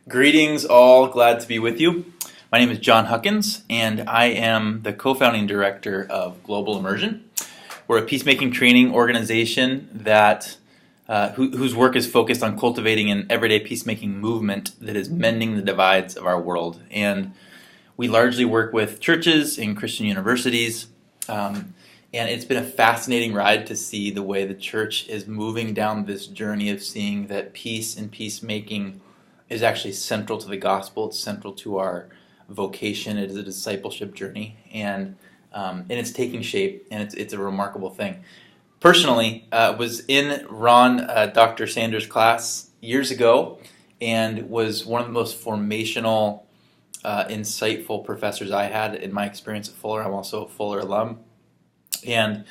Greetings all, glad to be with you. My name is Jon Huckins, and I am the co-founding director of Global Immersion. We're a peacemaking training organization whose work is focused on cultivating an everyday peacemaking movement that is mending the divides of our world. And we largely work with churches and Christian universities, and it's been a fascinating ride to see the way the church is moving down this journey of seeing that peace and peacemaking is actually central to the gospel. It's central to our vocation. It is a discipleship journey, and it's taking shape, and it's a remarkable thing. Personally, was in Dr. Sanders' class years ago, and was one of the most formational, insightful professors I had in my experience at Fuller. I'm also a Fuller alum, and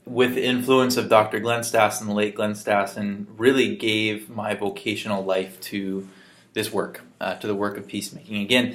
with the influence of Dr. Glenn Stassen, the late Glenn Stassen, really gave my vocational life to this work, to the work of peacemaking. Again,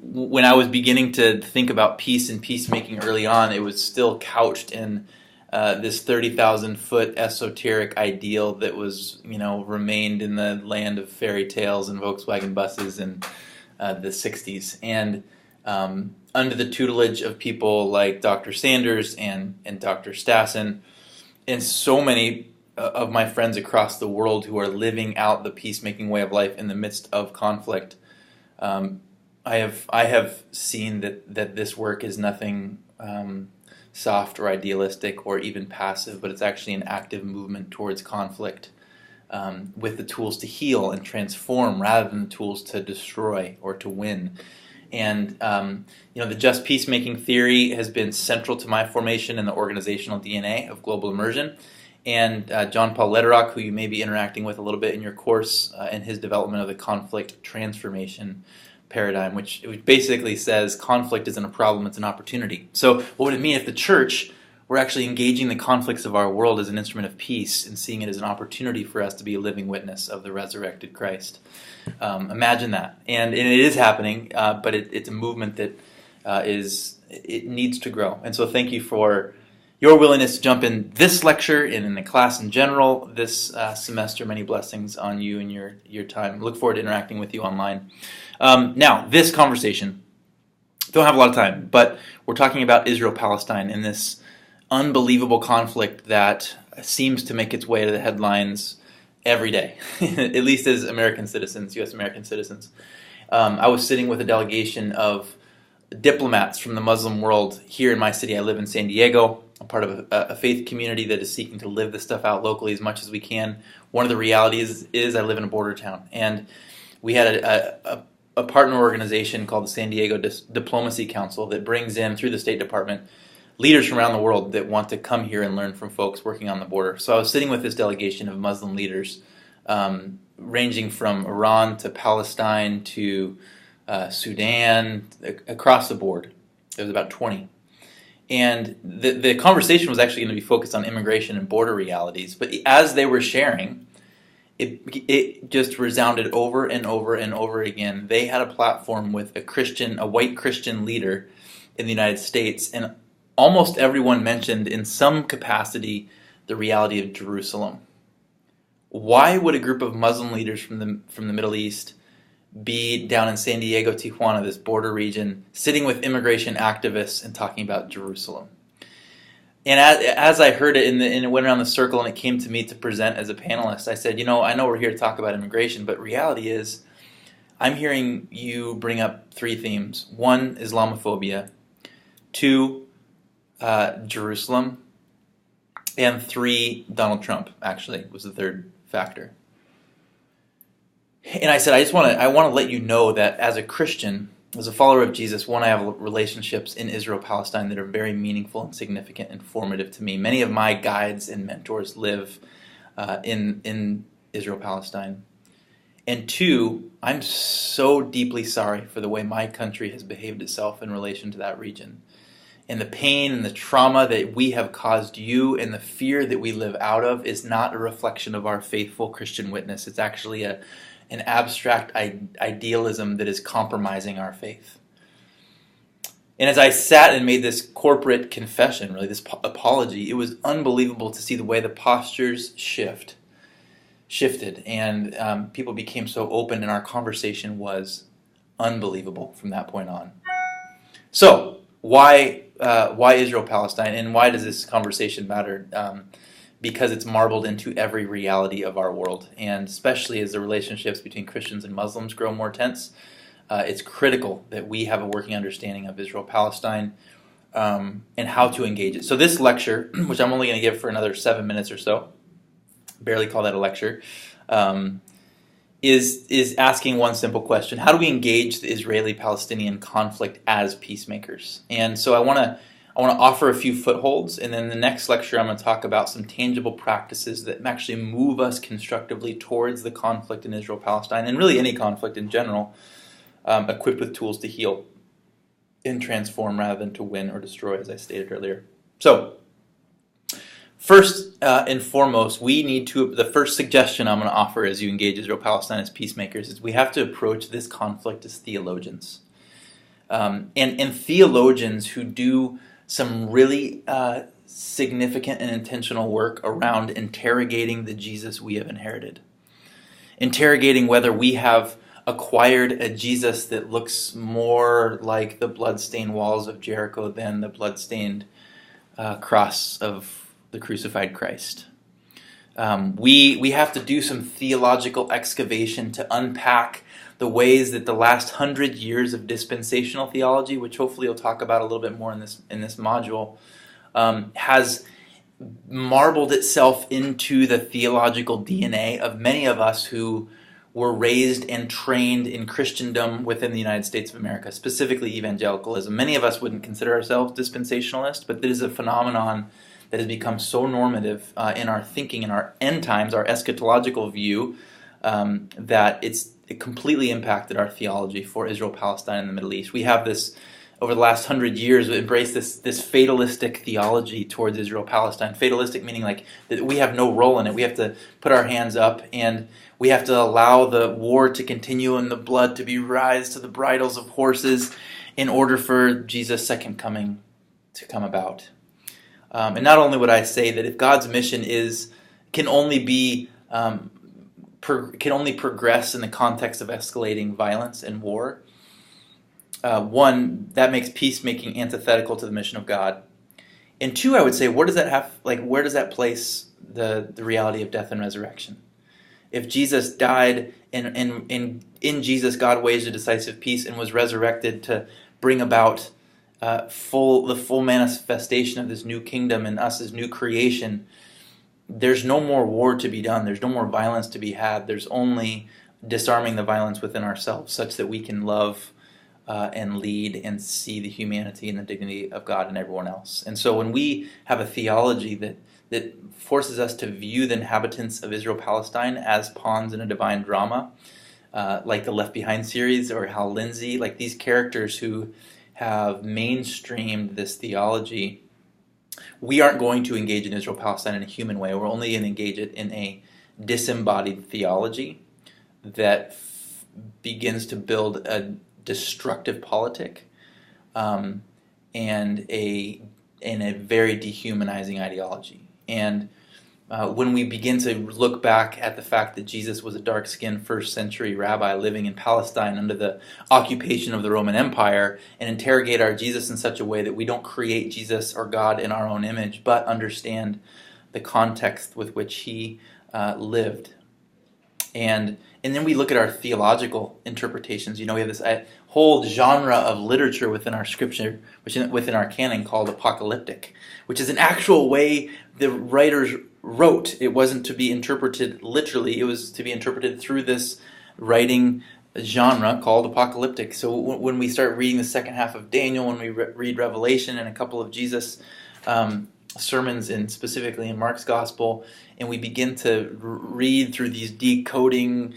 when I was beginning to think about peace and peacemaking early on, it was still couched in this 30,000-foot esoteric ideal that was, remained in the land of fairy tales and Volkswagen buses in the 60s. And under the tutelage of people like Dr. Sanders and Dr. Stassen, and so many of my friends across the world who are living out the peacemaking way of life in the midst of conflict, I have seen that this work is nothing soft or idealistic or even passive, but it's actually an active movement towards conflict, with the tools to heal and transform rather than the tools to destroy or to win. And the just peacemaking theory has been central to my formation in the organizational DNA of Global Immersion. And John Paul Lederach, who you may be interacting with a little bit in your course, in his development of the conflict transformation paradigm, which basically says conflict isn't a problem, it's an opportunity. So what would it mean if the church were actually engaging the conflicts of our world as an instrument of peace and seeing it as an opportunity for us to be a living witness of the resurrected Christ? Imagine that. And it is happening, but it's a movement that it needs to grow. And so thank you for your willingness to jump in this lecture and in the class in general this semester. Many blessings on you and your time. Look forward to interacting with you online. Now, this conversation, don't have a lot of time, but we're talking about Israel-Palestine and this unbelievable conflict that seems to make its way to the headlines every day, at least as American citizens, U.S. American citizens. I was sitting with a delegation of diplomats from the Muslim world here in my city. I live in San Diego. I'm part of a faith community that is seeking to live this stuff out locally as much as we can. One of the realities is I live in a border town, and we had a partner organization called the San Diego Diplomacy Council that brings in, through the State Department, leaders from around the world that want to come here and learn from folks working on the border. So I was sitting with this delegation of Muslim leaders, ranging from Iran to Palestine to Sudan, across the board. There was about 20. And the conversation was actually going to be focused on immigration and border realities. But as they were sharing, it just resounded over and over and over again. They had a platform with a white Christian leader in the United States, and almost everyone mentioned in some capacity the reality of Jerusalem. Why would a group of Muslim leaders from the Middle East be down in San Diego, Tijuana, this border region, sitting with immigration activists and talking about Jerusalem? And as I heard it and it went around the circle and it came to me to present as a panelist, I said, I know we're here to talk about immigration, but reality is I'm hearing you bring up three themes. One, Islamophobia. Two, Jerusalem. And three, Donald Trump, actually, was the third factor. And I said, I want to let you know that as a Christian, as a follower of Jesus, I have relationships in Israel-Palestine that are very meaningful and significant and formative to me. Many of my guides and mentors live in Israel-Palestine. And two, I'm so deeply sorry for the way my country has behaved itself in relation to that region. And the pain and the trauma that we have caused you and the fear that we live out of is not a reflection of our faithful Christian witness. It's actually an abstract idealism that is compromising our faith. And as I sat and made this corporate confession, really this apology, it was unbelievable to see the way the postures shifted, and people became so open, and our conversation was unbelievable from that point on. So, why Israel-Palestine, and why does this conversation matter? Because it's marbled into every reality of our world, and especially as the relationships between Christians and Muslims grow more tense, it's critical that we have a working understanding of Israel-Palestine and how to engage it. So this lecture, which I'm only going to give for another 7 minutes or so, barely call that a lecture, is asking one simple question: how do we engage the Israeli-Palestinian conflict as peacemakers? And so I want to offer a few footholds, and then the next lecture I'm going to talk about some tangible practices that actually move us constructively towards the conflict in Israel-Palestine, and really any conflict in general, equipped with tools to heal and transform rather than to win or destroy, as I stated earlier. So, first and foremost, the first suggestion I'm going to offer as you engage Israel-Palestine as peacemakers is we have to approach this conflict as theologians. And theologians who do some really significant and intentional work around interrogating the Jesus we have inherited. Interrogating whether we have acquired a Jesus that looks more like the bloodstained walls of Jericho than the bloodstained cross of the crucified Christ. We have to do some theological excavation to unpack the ways that the last 100 years of dispensational theology, which hopefully we'll talk about a little bit more in this module, has marbled itself into the theological DNA of many of us who were raised and trained in Christendom within the United States of America, specifically evangelicalism. Many of us wouldn't consider ourselves dispensationalists, but this is a phenomenon that has become so normative in our thinking, in our end times, our eschatological view, that it completely impacted our theology for Israel-Palestine and the Middle East. We have this, over the last 100 years, embraced this fatalistic theology towards Israel-Palestine. Fatalistic meaning like that we have no role in it. We have to put our hands up, and we have to allow the war to continue and the blood to be raised to the bridles of horses in order for Jesus' second coming to come about. And not only would I say that if God's mission can only progress in the context of escalating violence and war, one, that makes peacemaking antithetical to the mission of God. And two, I would say, where does that place the reality of death and resurrection? If Jesus died and in Jesus God waged a decisive peace and was resurrected to bring about the full manifestation of this new kingdom and us as new creation, there's no more war to be done. There's no more violence to be had. There's only disarming the violence within ourselves such that we can love and lead and see the humanity and the dignity of God in everyone else. And so when we have a theology that forces us to view the inhabitants of Israel-Palestine as pawns in a divine drama, like the Left Behind series or Hal Lindsey, like these characters who have mainstreamed this theology, we aren't going to engage in Israel-Palestine in a human way. We're only going to engage it in a disembodied theology that begins to build a destructive politic and a very dehumanizing ideology. And when we begin to look back at the fact that Jesus was a dark-skinned first-century rabbi living in Palestine under the occupation of the Roman Empire, and interrogate our Jesus in such a way that we don't create Jesus or God in our own image, but understand the context with which he lived. And then we look at our theological interpretations. We have this whole genre of literature within our scripture, within our canon, called apocalyptic, which is an actual way the writers wrote. It wasn't to be interpreted literally. It was to be interpreted through this writing genre called apocalyptic. So when we start reading the second half of Daniel, when we read Revelation and a couple of Jesus' sermons, and specifically in Mark's Gospel, and we begin to read through these decoding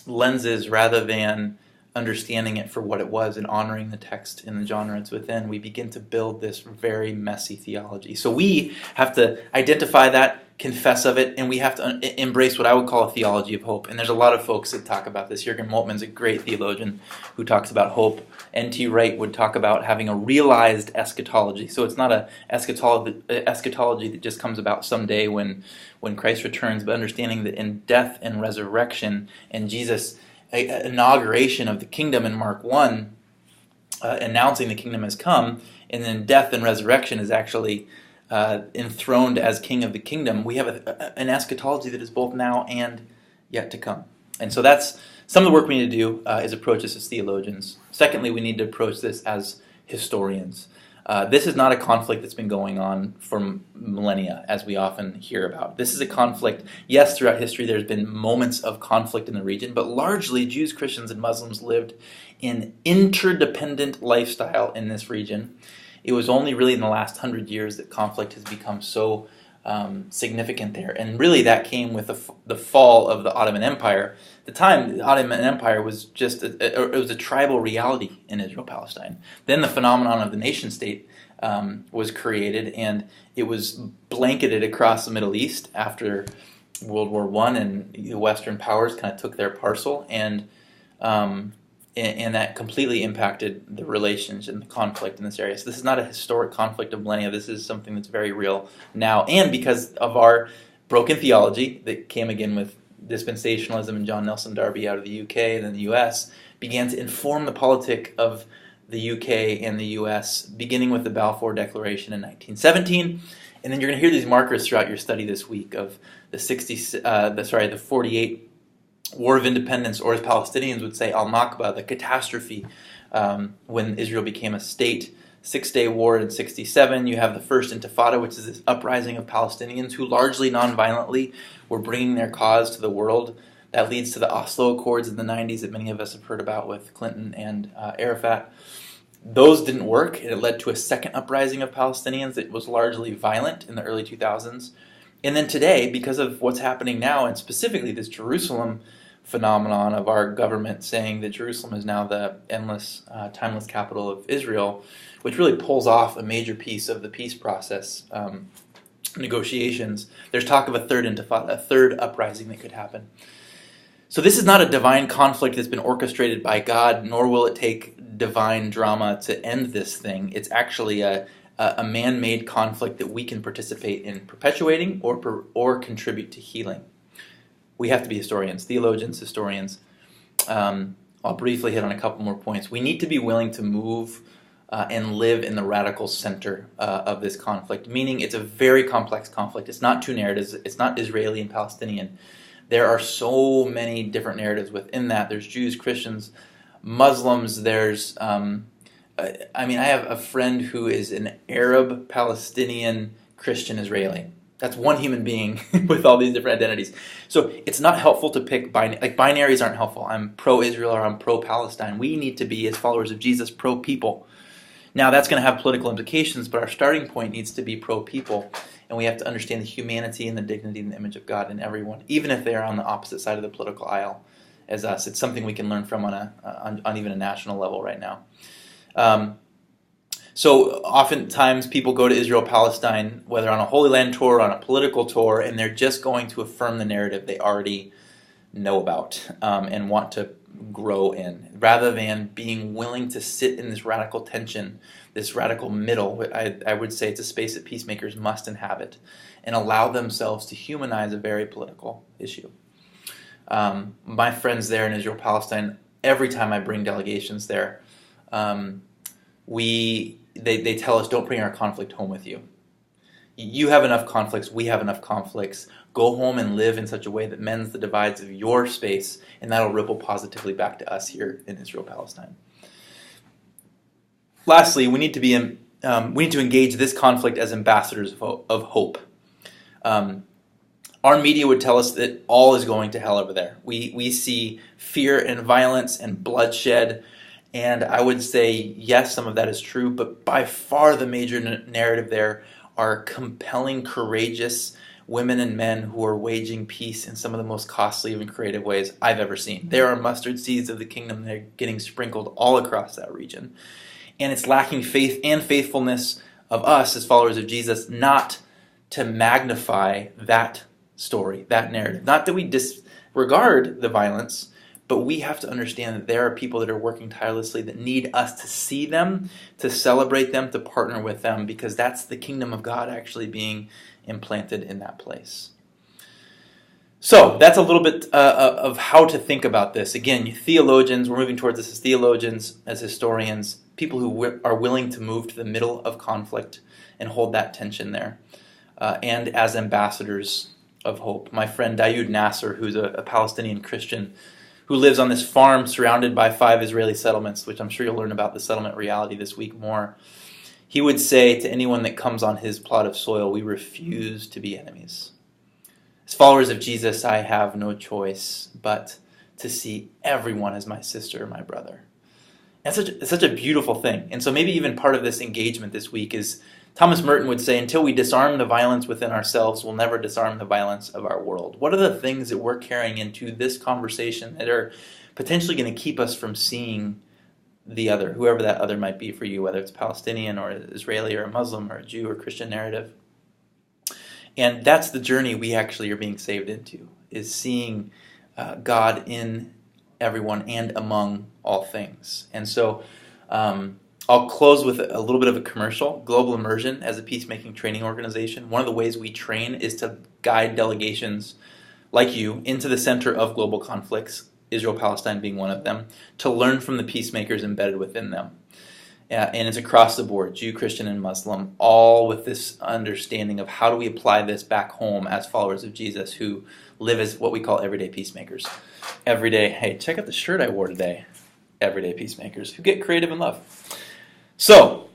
lenses rather than understanding it for what it was and honoring the text in the genre it's within, we begin to build this very messy theology. So we have to identify that, confess of it, and we have to embrace what I would call a theology of hope. And there's a lot of folks that talk about this. Jürgen Moltmann's a great theologian who talks about hope. N.T. Wright would talk about having a realized eschatology. So it's not a eschatology that just comes about someday when Christ returns, but understanding that in death and resurrection and Jesus' inauguration of the kingdom in Mark 1, announcing the kingdom has come, and then death and resurrection is actually enthroned as king of the kingdom. We have an eschatology that is both now and yet to come. And so that's some of the work we need to do is approach this as theologians. Secondly, we need to approach this as historians. This is not a conflict that's been going on for millennia, as we often hear about. This is a conflict, yes, throughout history there's been moments of conflict in the region, but largely Jews, Christians, and Muslims lived in interdependent lifestyle in this region. It was only really in the last 100 years that conflict has become so significant there. And really that came with the fall of the Ottoman Empire. At the time, the Ottoman Empire was just it was a tribal reality in Israel-Palestine. Then the phenomenon of the nation state was created, and it was blanketed across the Middle East after World War I, and the Western powers kind of took their parcel, and that completely impacted the relations and the conflict in this area. So this is not a historic conflict of millennia. This is something that's very real now. And because of our broken theology that came again with dispensationalism and John Nelson Darby out of the UK and then the US, began to inform the politic of the UK and the US, beginning with the Balfour Declaration in 1917. And then you're going to hear these markers throughout your study this week of the 48 War of Independence, or as Palestinians would say, al-Nakba, the catastrophe when Israel became a state. 6-Day War in 1967. You have the First Intifada, which is this uprising of Palestinians who largely non-violently were bringing their cause to the world. That leads to the Oslo Accords in the 90s that many of us have heard about with Clinton and Arafat. Those didn't work, and it led to a second uprising of Palestinians that was largely violent in the early 2000s. And then today, because of what's happening now, and specifically this Jerusalem phenomenon of our government saying that Jerusalem is now the endless, timeless capital of Israel, which really pulls off a major piece of the peace process negotiations. There's talk of a third intifada, a third uprising that could happen. So this is not a divine conflict that's been orchestrated by God, nor will it take divine drama to end this thing. It's actually a man-made conflict that we can participate in perpetuating or contribute to healing. We have to be historians, theologians, historians. I'll briefly hit on a couple more points. We need to be willing to move and live in the radical center of this conflict, meaning it's a very complex conflict. It's not two narratives. It's not Israeli and Palestinian. There are so many different narratives within that. There's Jews, Christians, Muslims. There's, I have a friend who is an Arab, Palestinian, Christian, Israeli. That's one human being with all these different identities. So it's not helpful to pick binaries aren't helpful. I'm pro-Israel or I'm pro-Palestine. We need to be, as followers of Jesus, pro-people. Now that's going to have political implications, but our starting point needs to be pro-people, and we have to understand the humanity and the dignity and the image of God in everyone, even if they are on the opposite side of the political aisle as us. It's something we can learn from on even a national level right now. So oftentimes people go to Israel-Palestine, whether on a Holy Land tour or on a political tour, and they're just going to affirm the narrative they already know about and want to grow in, rather than being willing to sit in this radical tension, this radical middle. I would say it's a space that peacemakers must inhabit and allow themselves to humanize a very political issue. My friends there in Israel-Palestine, every time I bring delegations there, they tell us, don't bring our conflict home with you. You have enough conflicts, we have enough conflicts. Go home and live in such a way that mends the divides of your space, and that'll ripple positively back to us here in Israel-Palestine. Lastly, we need to engage this conflict as ambassadors of hope. Our media would tell us that all is going to hell over there. We see fear and violence and bloodshed. And I would say, yes, some of that is true, but by far the major narrative there are compelling, courageous women and men who are waging peace in some of the most costly and creative ways I've ever seen. There are mustard seeds of the kingdom that are getting sprinkled all across that region. And it's lacking faith and faithfulness of us as followers of Jesus not to magnify that story, that narrative. Not that we disregard the violence, but we have to understand that there are people that are working tirelessly that need us to see them, to celebrate them, to partner with them, because that's the kingdom of God actually being implanted in that place. So that's a little bit of how to think about this. Again, theologians, we're moving towards this as theologians, as historians, people who are willing to move to the middle of conflict and hold that tension there, and as ambassadors of hope. My friend Dayoud Nasser, who's a Palestinian Christian, who lives on this farm surrounded by 5 Israeli settlements, which I'm sure you'll learn about the settlement reality this week more. He would say to anyone that comes on his plot of soil, we refuse to be enemies. As followers of Jesus, I have no choice but to see everyone as my sister or my brother. It's such a beautiful thing. And so maybe even part of this engagement this week is, Thomas Merton would say, until we disarm the violence within ourselves, we'll never disarm the violence of our world. What are the things that we're carrying into this conversation that are potentially going to keep us from seeing the other, whoever that other might be for you, whether it's Palestinian or Israeli or a Muslim or a Jew or Christian narrative? And that's the journey we actually are being saved into, is seeing God in everyone and among all things. And so I'll close with a little bit of a commercial. Global Immersion, as a peacemaking training organization, one of the ways we train is to guide delegations like you into the center of global conflicts, Israel-Palestine being one of them, to learn from the peacemakers embedded within them. And it's across the board, Jew, Christian, and Muslim, all with this understanding of how do we apply this back home as followers of Jesus who live as what we call everyday peacemakers. Everyday, hey, check out the shirt I wore today. Everyday peacemakers who get creative in love. So,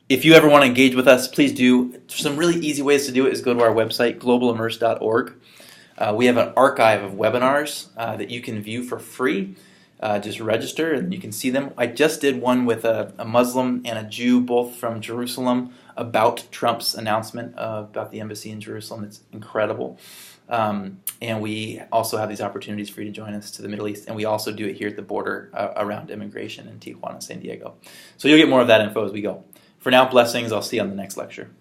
if you ever want to engage with us, please do. Some really easy ways to do it is go to our website, globalimmerse.org. We have an archive of webinars that you can view for free. Just register and you can see them. I just did one with a Muslim and a Jew, both from Jerusalem, about Trump's announcement about the embassy in Jerusalem. It's incredible. And we also have these opportunities for you to join us to the Middle East. And we also do it here at the border around immigration in Tijuana, San Diego. So you'll get more of that info as we go. For now, blessings. I'll see you on the next lecture.